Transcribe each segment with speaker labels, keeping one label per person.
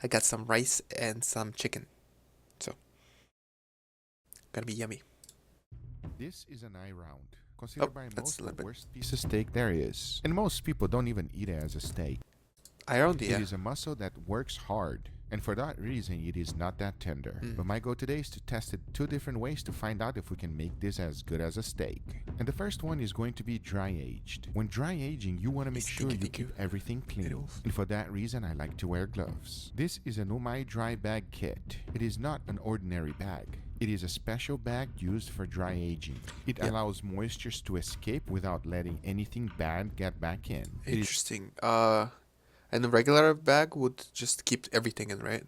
Speaker 1: I got some rice and some chicken. So, gonna be yummy.
Speaker 2: This is an eye round, considered
Speaker 1: Oh,
Speaker 2: by
Speaker 1: that's
Speaker 2: most
Speaker 1: a
Speaker 2: the
Speaker 1: little bit.
Speaker 2: worst piece of steak there is. And most people don't even eat it as a steak.
Speaker 1: Iron,
Speaker 2: It
Speaker 1: yeah.
Speaker 2: is a muscle that works hard, and for that reason it is not that tender.
Speaker 1: Mm.
Speaker 2: But my goal today is to test it 2 different ways to find out if we can make this as good as a steak. And the first one is going to be dry aged. When dry aging, you want to make sure you keep everything clean. And for that reason, I like to wear gloves. This is an Umai dry bag kit. It is not an ordinary bag. It is a special bag used for dry aging. It allows moistures to escape without letting anything bad get back in.
Speaker 1: Interesting. And the regular bag would just keep everything in, right?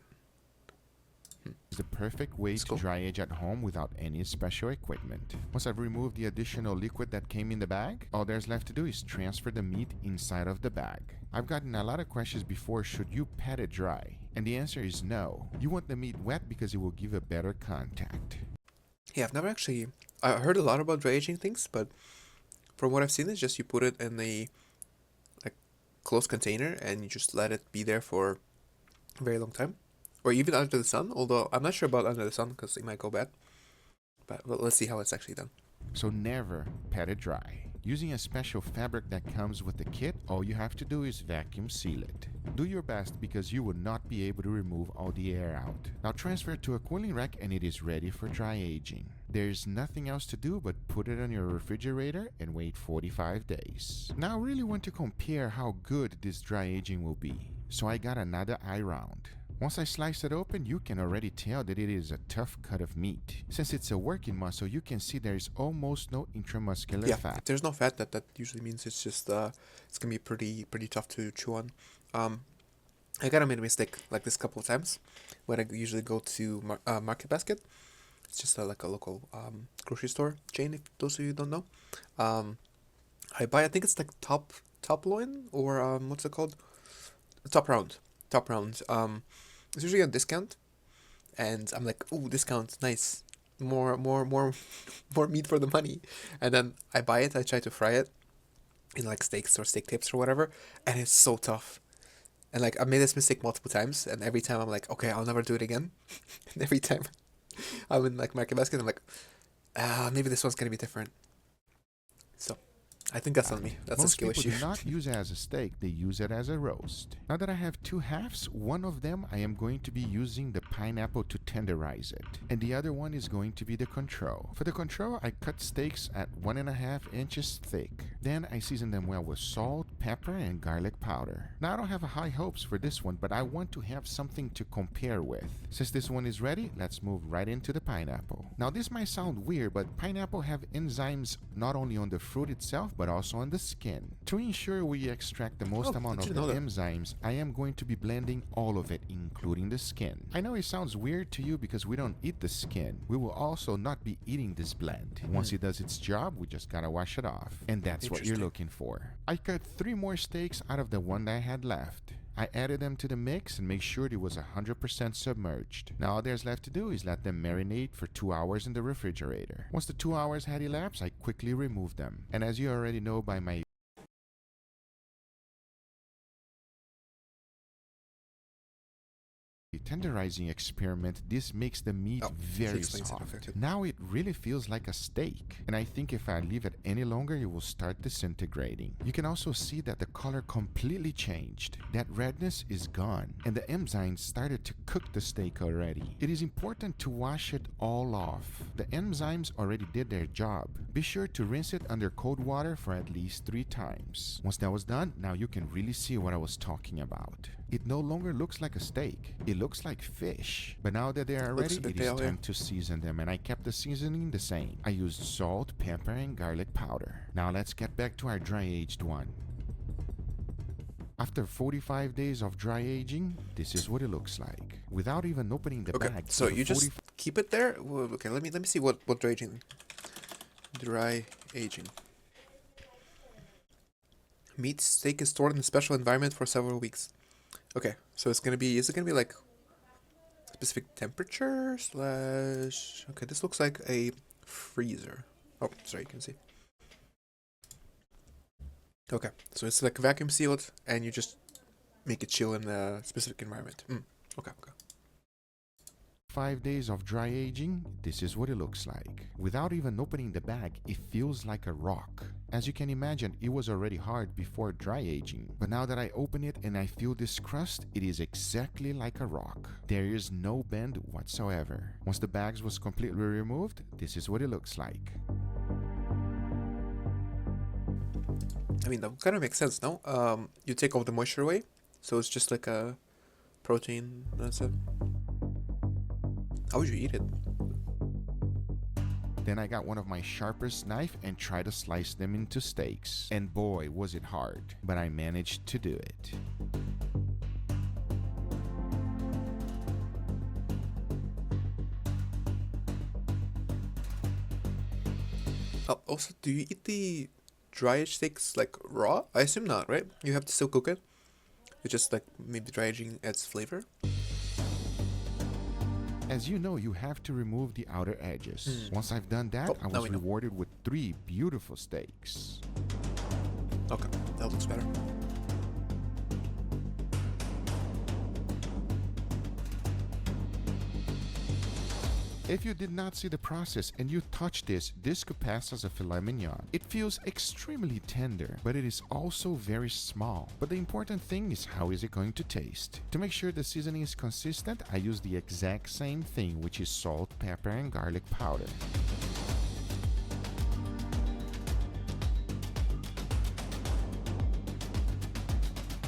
Speaker 2: It's the perfect way to dry age at home without any special equipment. Once I've removed the additional liquid that came in the bag, all there's left to do is transfer the meat inside of the bag. I've gotten a lot of questions before, should you pat it dry? And the answer is no. You want the meat wet because it will give a better contact.
Speaker 1: Yeah, I've never actually... I heard a lot about dry aging things, but from what I've seen, it's just you put it in a closed container and you just let it be there for a very long time. Or even under the sun, although I'm not sure about under the sun because it might go bad. But well, let's see how it's actually done.
Speaker 2: So never pat it dry. Using a special fabric that comes with the kit, all you have to do is vacuum seal it. Do your best because you will not be able to remove all the air out. Now transfer it to a cooling rack and it is ready for dry aging. There's nothing else to do but put it on your refrigerator and wait 45 days. Now I really want to compare how good this dry aging will be. So I got another eye round. Once I slice it open, you can already tell that it is a tough cut of meat. Since it's a working muscle, you can see there is almost no intramuscular fat.
Speaker 1: If there's no fat, that usually means it's just it's gonna be pretty tough to chew on. I gotta made a mistake like this couple of times when I usually go to Market Basket. It's just like a local grocery store chain. If those of you don't know, I buy, I think it's like top loin or what's it called? Top round. Top round. It's usually a discount, and I'm like, ooh, discount, nice, more more meat for the money. And then I buy it. I try to fry it in like steaks or steak tips or whatever, and it's so tough. And like I made this mistake multiple times, and every time I'm like, okay, I'll never do it again. And every time I'm in like Market Basket, I'm like, maybe this one's gonna be different. So I think that's on me. That's a
Speaker 2: Most
Speaker 1: skill
Speaker 2: people
Speaker 1: issue.
Speaker 2: do not use it as a steak, they use it as a roast. Now that I have 2 halves, one of them I am going to be using the pineapple to tenderize it, and the other one is going to be the control. For the control, I cut steaks at 1.5 inches thick. Then I season them well with salt, pepper, and garlic powder. Now I don't have high hopes for this one, but I want to have something to compare with. Since this one is ready, let's move right into the pineapple. Now this might sound weird, but pineapple have enzymes not only on the fruit itself, but also on the skin. To ensure we extract the most amount of the enzymes, I am going to be blending all of it, including the skin. I know it sounds weird to you because we don't eat the skin. We will also not be eating this blend. Once it does its job, we just gotta wash it off. And that's what you're looking for. I cut 3 more steaks out of the one that I had left. I added them to the mix and make sure it was 100% submerged. Now all there's left to do is let them marinate for 2 hours in the refrigerator. Once the 2 hours had elapsed, I quickly removed them. And as you already know by my tenderizing experiment, this makes the meat very soft. Now it really feels like a steak, and I think if I leave it any longer it will start disintegrating. You can also see that the color completely changed. That redness is gone, and the enzymes started to cook the steak already. It is important to wash it all off. The enzymes already did their job. Be sure to rinse it under cold water for at least 3 times. Once that was done, now you can really see what I was talking about. It no longer looks like a steak. It looks like fish. But now that they are ready, it is time to season them, and I kept the seasoning the same. I used salt, pepper, and garlic powder. Now let's get back to our dry aged one. After 45 days of dry aging, this is what it looks like. Without even opening the bag.
Speaker 1: So you just keep it there? Okay, let me see what dry aging. Dry aging. Meat steak is stored in a special environment for several weeks. Okay, so it's gonna be, is it gonna be like specific temperature slash... Okay, this looks like a freezer. Oh, sorry, you can see. Okay, so it's like vacuum sealed and you just make it chill in a specific environment. Okay, okay.
Speaker 2: 5 days of dry aging, this is what it looks like. Without even opening the bag, it feels like a rock. As you can imagine, it was already hard before dry aging, but now that I open it and I feel this crust, it is exactly like a rock. There is no bend whatsoever. Once the bags was completely removed, this is what it looks like.
Speaker 1: I mean, that kind of makes sense, no? You take all the moisture away, so it's just like a protein, that's it. How would you eat it?
Speaker 2: Then I got one of my sharpest knife and tried to slice them into steaks. And boy, was it hard, but I managed to do it.
Speaker 1: Oh, also, do you eat the dry aged steaks like raw? I assume not, right? You have to still cook it. It's just like maybe dry aging adds flavor.
Speaker 2: As you know, you have to remove the outer edges. Once I've done that, I was rewarded with 3 beautiful steaks.
Speaker 1: Okay, that looks better.
Speaker 2: If you did not see the process and you touch this could pass as a filet mignon. It feels extremely tender, but it is also very small. But the important thing is how is it going to taste. To make sure the seasoning is consistent, I use the exact same thing, which is salt, pepper, and garlic powder.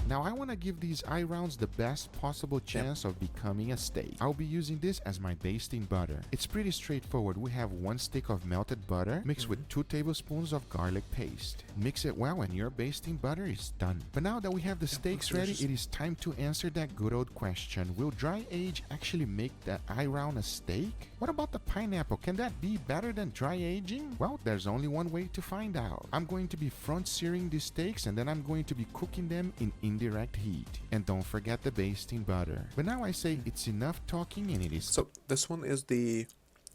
Speaker 2: Now I want to give these eye rounds the best possible chance of becoming a steak. I'll be using this as my basting butter. It's pretty straightforward. We have 1 stick of melted butter mixed with 2 tablespoons of garlic paste. Mix it well and your basting butter is done. But now that we have the steaks ready, it is time to answer that good old question. Will dry age actually make that eye round a steak? What about the pineapple? Can that be better than dry aging? Well, there's only one way to find out. I'm going to be front searing these steaks and then I'm going to be cooking them in indirect heat. And don't forget the basting butter. But now I say it's enough talking and it is...
Speaker 1: So this one is the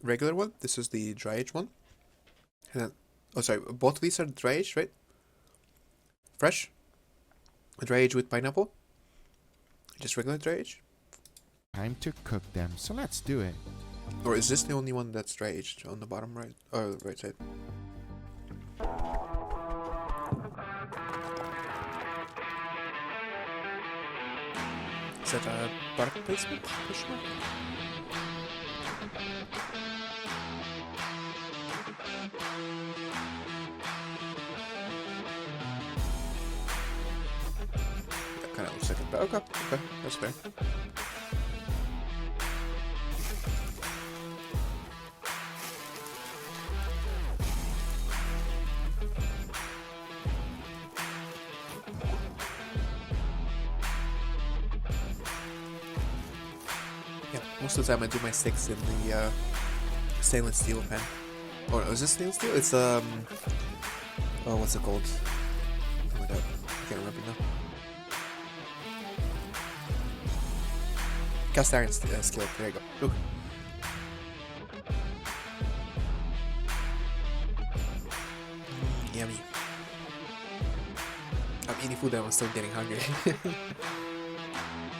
Speaker 1: regular one. This is the dry aged one. And then, oh sorry, both of these are dry aged, right? Fresh. Dry aged with pineapple. Just regular dry aged.
Speaker 2: Time to cook them. So let's do it.
Speaker 1: Or is this the only one that's dry aged on the bottom right or right side? Is that a product placement? Question mark? That kind of looks like it, but okay, that's fair. Yeah, most of the time I do my steaks in the stainless steel pan. Oh no, is this stainless steel? It's oh, what's it called? Oh my god, I can't remember now. Cast iron skillet. There you go. Ooh. Yummy. I'm eating food and I'm still getting hungry.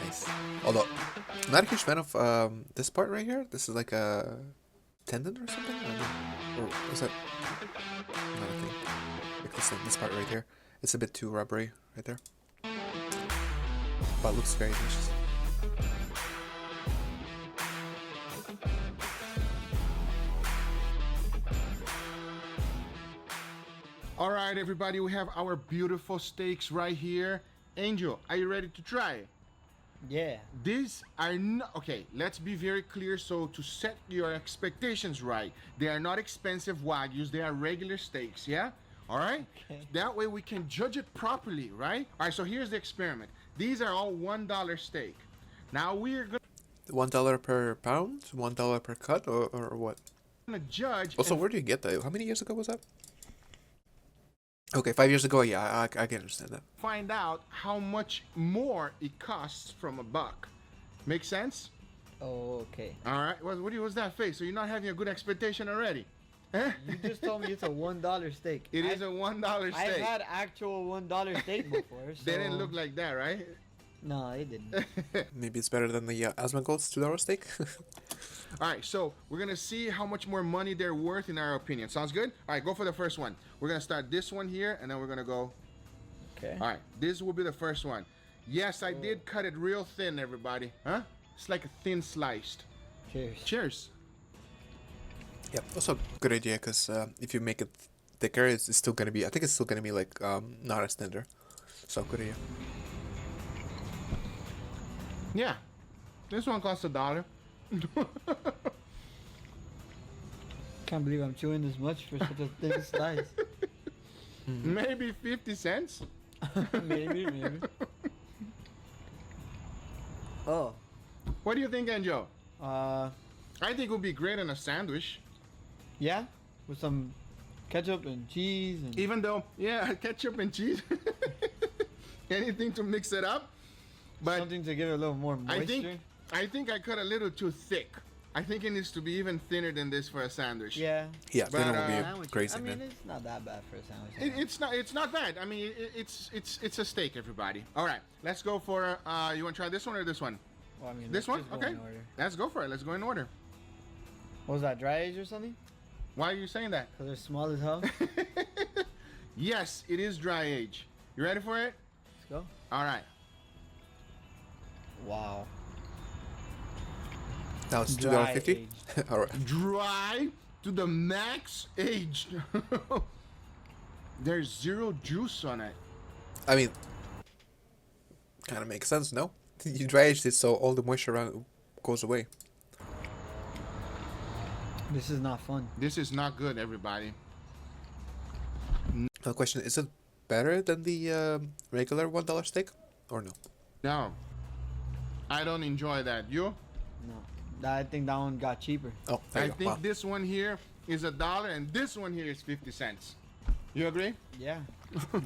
Speaker 1: Nice. Although, I'm not a huge fan of this part right here. This is like a tendon or something? I don't know. Or was that? Not a thing. Like this part right here. It's a bit too rubbery right there. But it looks very delicious.
Speaker 2: All right, everybody, we have our beautiful steaks right here. Angel, are you ready to try it?
Speaker 3: Yeah.
Speaker 2: These are not, okay, let's be very clear. So to set your expectations right, they are not expensive Wagyus, they are regular steaks, yeah? All right?
Speaker 3: Okay.
Speaker 2: That way we can judge it properly, right? All right, so here's the experiment. These are all $1 steak. Now we're
Speaker 1: $1 per pound? $1 per cut? Or what?
Speaker 2: gonna judge.
Speaker 1: Also, where do you get that? How many years ago was that? Okay, 5 years ago, yeah, I can understand that.
Speaker 2: Find out how much more it costs from $1. Make sense?
Speaker 3: Oh, okay.
Speaker 2: All right. What's that face? So you're not having a good expectation already? Eh?
Speaker 3: You just told me it's a $1 steak.
Speaker 2: It is a $1 steak.
Speaker 3: I've had actual $1 steak before. So...
Speaker 2: They didn't look like that, right?
Speaker 3: No, it didn't.
Speaker 1: Maybe it's better than the Asmongold's $2 steak.
Speaker 2: All right, so we're gonna see how much more money they're worth in our opinion. Sounds good? All right, go for the first one. We're gonna start this one here, and then we're gonna go.
Speaker 3: Okay.
Speaker 2: All right, this will be the first one. Yes, I did cut it real thin, everybody. Huh? It's like a thin sliced.
Speaker 3: Cheers.
Speaker 2: Cheers.
Speaker 1: Yeah, also a good idea because if you make it thicker, it's still gonna be. I think it's still gonna be like not as tender. So good idea.
Speaker 2: Yeah, this one costs $1.
Speaker 3: Can't believe I'm chewing this much for such a thin slice.
Speaker 2: Maybe 50 cents.
Speaker 3: maybe. Oh.
Speaker 2: What do you think, Enjo?
Speaker 3: Uh,
Speaker 2: I think it would be great on a sandwich.
Speaker 3: yeah, with some ketchup and cheese and.
Speaker 2: Even though, yeah, ketchup and cheese. Anything to mix it up. But
Speaker 3: Something to give it a little more moisture.
Speaker 2: I think I cut a little too thick. I think it needs to be even thinner than this for a sandwich.
Speaker 3: Yeah.
Speaker 1: Yeah,
Speaker 2: But,
Speaker 1: then it will be
Speaker 3: Sandwich.
Speaker 1: crazy,
Speaker 3: I mean,
Speaker 1: man.
Speaker 3: it's not that bad for a sandwich.
Speaker 2: It's not bad. I mean, it's a steak, everybody. All right, let's go for. You want to try this one or this one?
Speaker 3: Well, I mean,
Speaker 2: This
Speaker 3: let's
Speaker 2: one,
Speaker 3: just go
Speaker 2: okay.
Speaker 3: in order.
Speaker 2: Let's go for it. Let's go in order.
Speaker 3: What was that, dry age or something?
Speaker 2: Why are you saying that?
Speaker 3: Because they're small as hell.
Speaker 2: Yes, it is dry age. You ready for it?
Speaker 3: Let's go.
Speaker 2: All right.
Speaker 3: Wow.
Speaker 1: Now it's
Speaker 3: Dry
Speaker 1: $2.50.
Speaker 3: aged.
Speaker 1: All right.
Speaker 2: Dry to the max aged. There's zero juice on it.
Speaker 1: I mean, kind of makes sense, no? You dry aged it so all the moisture around goes away.
Speaker 3: This is not fun.
Speaker 2: This is not good, everybody.
Speaker 1: The question is it better than the regular $1 steak or no?
Speaker 2: No. I don't enjoy that. You?
Speaker 3: No. I think that one got cheaper.
Speaker 1: Oh, there
Speaker 2: I
Speaker 1: you go.
Speaker 2: think
Speaker 1: Wow.
Speaker 2: this one here is $1 and this one here is 50 cents. You agree?
Speaker 3: Yeah.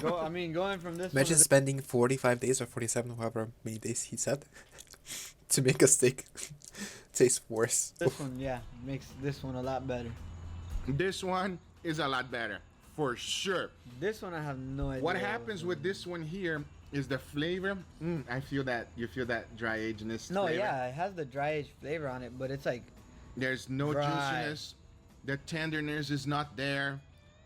Speaker 3: I mean, going from this
Speaker 1: Imagine
Speaker 3: one to
Speaker 1: spending 45 days or 47, however many days he said, to make a steak taste worse.
Speaker 3: this one, yeah, makes this one a lot better.
Speaker 2: This one is a lot better. For sure.
Speaker 3: This one, I have no idea.
Speaker 2: What happens with this one here is the flavor. I feel that. You feel that dry ageness.
Speaker 3: No,
Speaker 2: flavor.
Speaker 3: yeah, it has the dry aged flavor on it, but it's like,
Speaker 2: There's no
Speaker 3: Dry.
Speaker 2: juiciness. The tenderness is not there.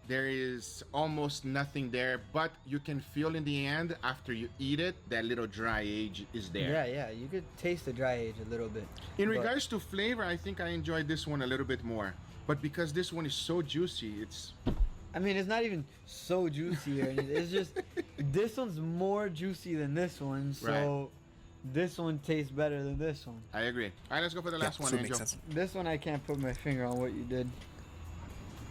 Speaker 2: There is almost nothing there, but you can feel in the end after you eat it that little dry age is there.
Speaker 3: yeah, you could taste the dry age a little bit.
Speaker 2: In
Speaker 3: but-
Speaker 2: regards to flavor, I think I enjoyed this one a little bit more. But because this one is so juicy, it's
Speaker 3: I mean, it's not even so juicy or anything. It's just this one's more juicy than this one, so this one tastes better than this one.
Speaker 2: I agree. All right, let's go for the last one,
Speaker 1: so it makes
Speaker 2: Angel.
Speaker 1: sense.
Speaker 3: This one, I can't put my finger on what you did.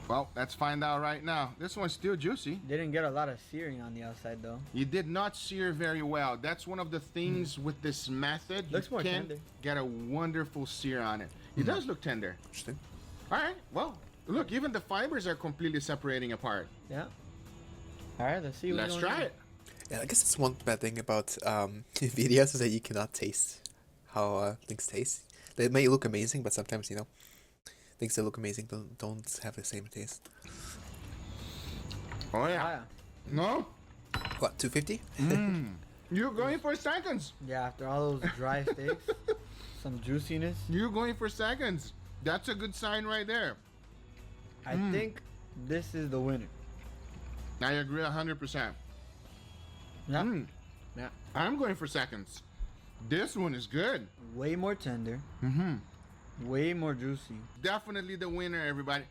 Speaker 2: Well, let's find out right now. This one's still juicy.
Speaker 3: Didn't get a lot of searing on the outside though.
Speaker 2: You did not sear very well. That's one of the things with this method.
Speaker 3: Looks
Speaker 2: you
Speaker 3: more
Speaker 2: can
Speaker 3: tender.
Speaker 2: get a wonderful sear on it. It does look tender.
Speaker 1: Interesting.
Speaker 2: All right. Well, look, even the fibers are completely separating apart.
Speaker 3: Yeah. All right, let's see. what
Speaker 2: Let's
Speaker 3: we
Speaker 2: try
Speaker 3: do.
Speaker 2: it.
Speaker 1: Yeah, I guess it's one bad thing about videos is that you cannot taste how things taste. They may look amazing, but sometimes, things that look amazing don't have the same taste.
Speaker 2: Oh, yeah.
Speaker 3: Ah,
Speaker 2: No?
Speaker 1: What, 250?
Speaker 2: You're going for seconds.
Speaker 3: yeah, after all those dry steaks, some juiciness.
Speaker 2: You're going for seconds. That's a good sign right there.
Speaker 3: I think this is the winner.
Speaker 2: I agree 100%.
Speaker 3: Yeah.
Speaker 2: Yeah. I'm going for seconds. This one is good.
Speaker 3: Way more tender.
Speaker 2: Mm-hmm.
Speaker 3: Way more juicy.
Speaker 2: Definitely the winner, everybody.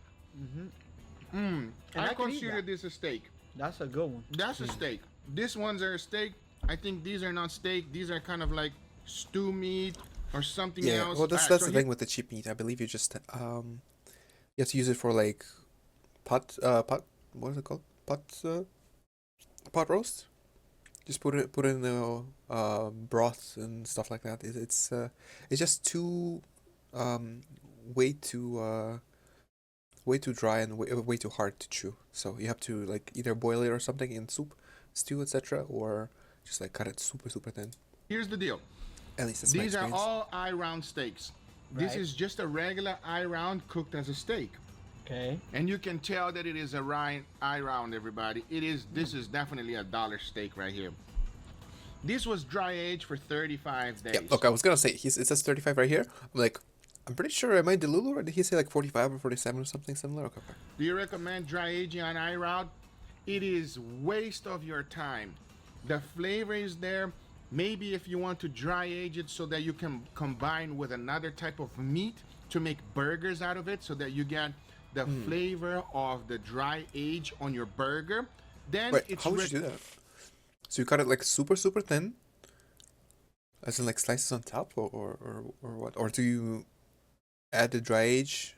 Speaker 3: And
Speaker 2: I
Speaker 3: I can eat
Speaker 2: consider
Speaker 3: that.
Speaker 2: this a steak.
Speaker 3: That's a good one.
Speaker 2: That's a steak. These ones are a steak. I think these are not steak. These are kind of like stew meat or something
Speaker 1: Yeah,
Speaker 2: else.
Speaker 1: well, that's
Speaker 2: Alright,
Speaker 1: the
Speaker 2: so
Speaker 1: thing with the cheap meat. I believe you just you have to use it for like pot what is it called? Pot roast. Just put in the broth and stuff like that. It's just too way too dry and way too hard to chew. So you have to like either boil it or something in soup, stew, etc., or just like cut it super thin.
Speaker 2: Here's the deal.
Speaker 1: At least that's my
Speaker 2: These are
Speaker 1: experience.
Speaker 2: all eye round steaks. This
Speaker 3: Right.
Speaker 2: is just a regular eye round cooked as a steak.
Speaker 3: Okay.
Speaker 2: And you can tell that it is a eye round, everybody. This is definitely $1 steak right here. This was dry aged for 35 days.
Speaker 1: Yeah. Look, I was gonna say it says 35 right here. I'm like, I'm pretty sure. Am I Delulu or did he say like 45 or 47 or something similar? Okay.
Speaker 2: Do you recommend dry aging on iRoute? It is waste of your time. The flavor is there. Maybe if you want to dry age it so that you can combine with another type of meat to make burgers out of it so that you get the flavor of the dry age on your burger, then
Speaker 1: Wait,
Speaker 2: it's
Speaker 1: how would you do that? So you cut it like super thin, as in like slices on top, or what? Or do you add the dry age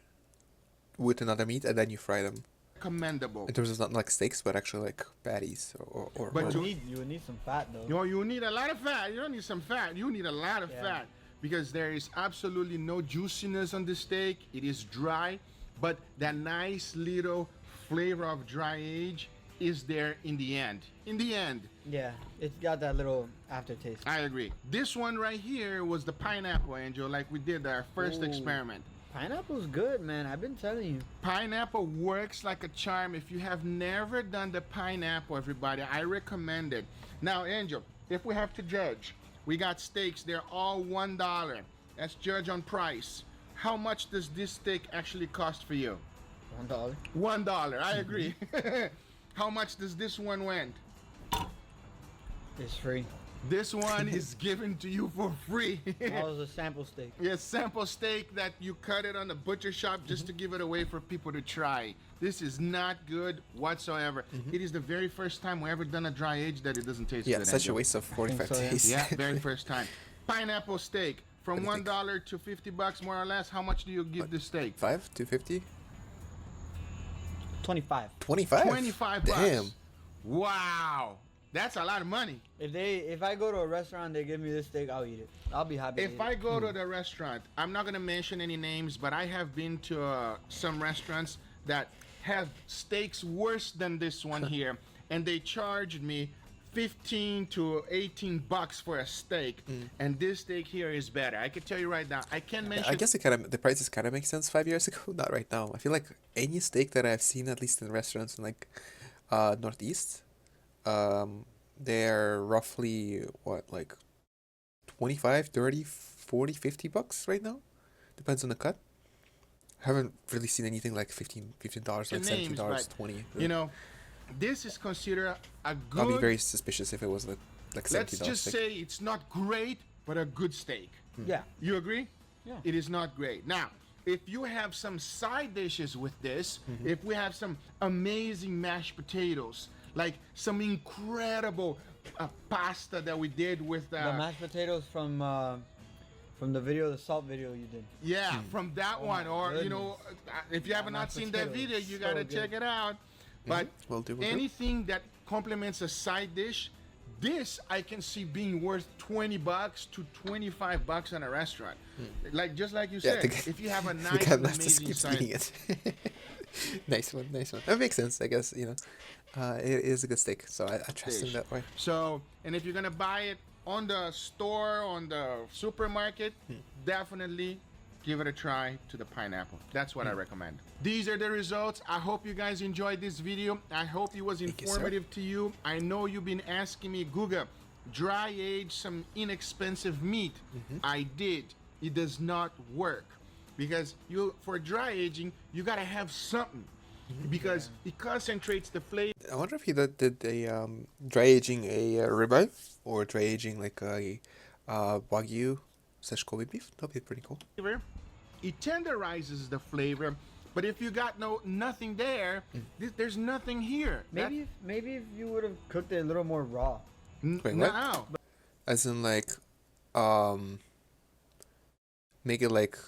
Speaker 1: with another meat and then you fry them?
Speaker 2: Commendable.
Speaker 1: In terms of not like steaks, but actually like patties or
Speaker 2: But
Speaker 3: You would need some fat though.
Speaker 2: you need a lot of fat. You don't need some fat. You need a lot of fat because there is absolutely no juiciness on the steak. It is dry, but that nice little flavor of dry age is there in the end. In the end.
Speaker 3: Yeah, it's got that little aftertaste.
Speaker 2: I agree. This one right here was the pineapple, Angel, like we did our first experiment.
Speaker 3: Pineapple's good, man. I've been telling you.
Speaker 2: Pineapple works like a charm. If you have never done the pineapple, everybody, I recommend it. Now, Angel, if we have to judge, we got steaks. They're all $1. Let's judge on price. How much does this steak actually cost for you?
Speaker 3: $1.
Speaker 2: $1. I agree. How much does this one went?
Speaker 3: It's free.
Speaker 2: This one is given to you for free.
Speaker 3: That was a sample steak.
Speaker 2: Yeah, sample steak that you cut it on the butcher shop just to give it away for people to try. This is not good whatsoever. It is the very first time we ever done a dry age that it doesn't taste
Speaker 1: Yeah,
Speaker 2: good.
Speaker 1: such a
Speaker 2: Angel.
Speaker 1: waste of 45
Speaker 3: so, yeah.
Speaker 1: days.
Speaker 2: Yeah, very first time. Pineapple steak from
Speaker 1: What do you
Speaker 2: $1 to $50 more or less. How much do you give this steak?
Speaker 1: 5, 250,
Speaker 3: 25.
Speaker 1: 25.
Speaker 2: 25 bucks.
Speaker 1: Damn.
Speaker 2: Wow. That's a lot of money.
Speaker 3: If I go to a restaurant, they give me this steak, I'll eat it. I'll be happy.
Speaker 2: If I go to the restaurant, I'm not going to mention any names, but I have been to some restaurants that have steaks worse than this one here, and they charged me 15 to 18 bucks for a steak, and this steak here is better. I can tell you right now. I can't mention.
Speaker 1: I guess the prices kind of make sense 5 years ago, not right now. I feel like any steak that I've seen, at least in restaurants in like Northeast, they're roughly what, like 25, 30, 40, 50 bucks right now. Depends on the cut. I haven't really seen anything like $15, like
Speaker 2: names,
Speaker 1: $17,
Speaker 2: but,
Speaker 1: 20.
Speaker 2: You know, this is considered a good.
Speaker 1: I'll be very suspicious if it was like $70.
Speaker 2: Let's just
Speaker 1: steak.
Speaker 2: say it's not great, but a good steak.
Speaker 3: Yeah.
Speaker 2: You agree?
Speaker 3: Yeah.
Speaker 2: It is not great. Now, if you have some side dishes with this, if we have some amazing mashed potatoes, like some incredible pasta that we did with
Speaker 3: The mashed potatoes from the video, the salt video you did.
Speaker 2: yeah, from that
Speaker 3: Oh
Speaker 2: one,
Speaker 3: my
Speaker 2: or you
Speaker 3: goodness.
Speaker 2: know, if you have not
Speaker 3: mashed
Speaker 2: seen that
Speaker 3: potato
Speaker 2: video,
Speaker 3: is
Speaker 2: you
Speaker 3: so
Speaker 2: gotta
Speaker 3: good.
Speaker 2: check it out. But
Speaker 1: Will do.
Speaker 2: anything that complements a side dish, this I can see being worth 20 bucks to 25 bucks in a restaurant. Like just like you said, if you have a
Speaker 1: we
Speaker 2: nice
Speaker 1: got
Speaker 2: and
Speaker 1: left to
Speaker 2: amazing
Speaker 1: keep
Speaker 2: side.
Speaker 1: eating it. Nice one. That makes sense, I guess. You know, it is a good steak, so I trust him
Speaker 2: Dish.
Speaker 1: that way.
Speaker 2: So, and if you're gonna buy it on the store, on the supermarket, definitely give it a try to the pineapple. That's what I recommend. These are the results. I hope you guys enjoyed this video. I hope it was
Speaker 1: you, sir.
Speaker 2: informative to you. I know you've been asking me, Guga, dry age some inexpensive meat. I did. It does not work because for dry aging you gotta have something because it concentrates the flavor.
Speaker 1: I wonder if he did a dry aging a ribeye or dry aging like a Wagyu / Kobe beef. That'd be pretty cool.
Speaker 2: It tenderizes the flavor, but if you got nothing there, there's nothing here.
Speaker 3: Maybe if you would have cooked it a little more raw.
Speaker 1: Wait, what?
Speaker 2: No.
Speaker 1: As in like, make it like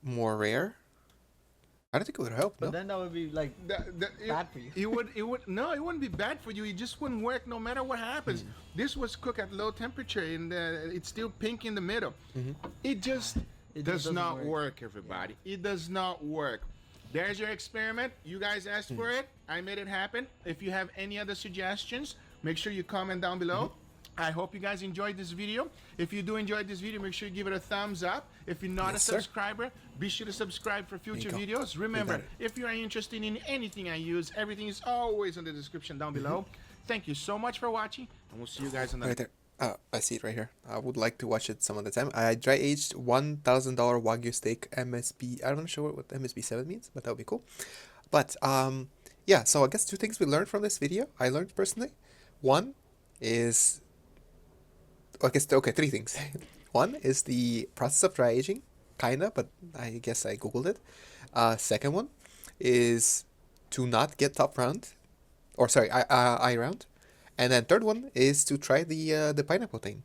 Speaker 1: more rare. I don't think it would help.
Speaker 3: But
Speaker 1: No.
Speaker 3: then that would be like bad for you.
Speaker 2: It wouldn't be bad for you. It just wouldn't work no matter what happens. This was cooked at low temperature and it's still pink in the middle. It just
Speaker 3: It just
Speaker 2: does
Speaker 3: doesn't
Speaker 2: not
Speaker 3: work.
Speaker 2: work, everybody. It does not work. There's your experiment. You guys asked for it. I made it happen. If you have any other suggestions, make sure you comment down below. I hope you guys enjoyed this video. If you do enjoy this video, make sure you give it a thumbs up. If you're not
Speaker 1: Yes,
Speaker 2: a
Speaker 1: sir.
Speaker 2: subscriber, be sure to subscribe for future
Speaker 1: go.
Speaker 2: videos. Remember,
Speaker 1: got it.
Speaker 2: if you are interested in anything I use, everything is always in the description down below. Thank you so much for watching, and we'll see you guys in the
Speaker 1: Right there. I see it right here. I would like to watch it some other time. I dry aged $1,000 Wagyu steak MSB. I'm not sure what MSB 7 means, but that would be cool. But yeah. So I guess two things we learned from this video. I learned personally. One is, I guess, okay, three things. One is the process of dry aging, kinda, but I guess I googled it. Second one is to not get top round, or sorry, I round. And then third one is to try the pineapple thing.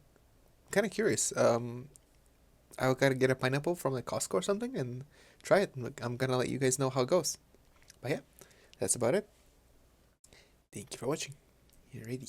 Speaker 1: Kind of curious. I gotta get a pineapple from like Costco or something and try it. Like, I'm gonna let you guys know how it goes. But yeah, that's about it. Thank you for watching. You're ready.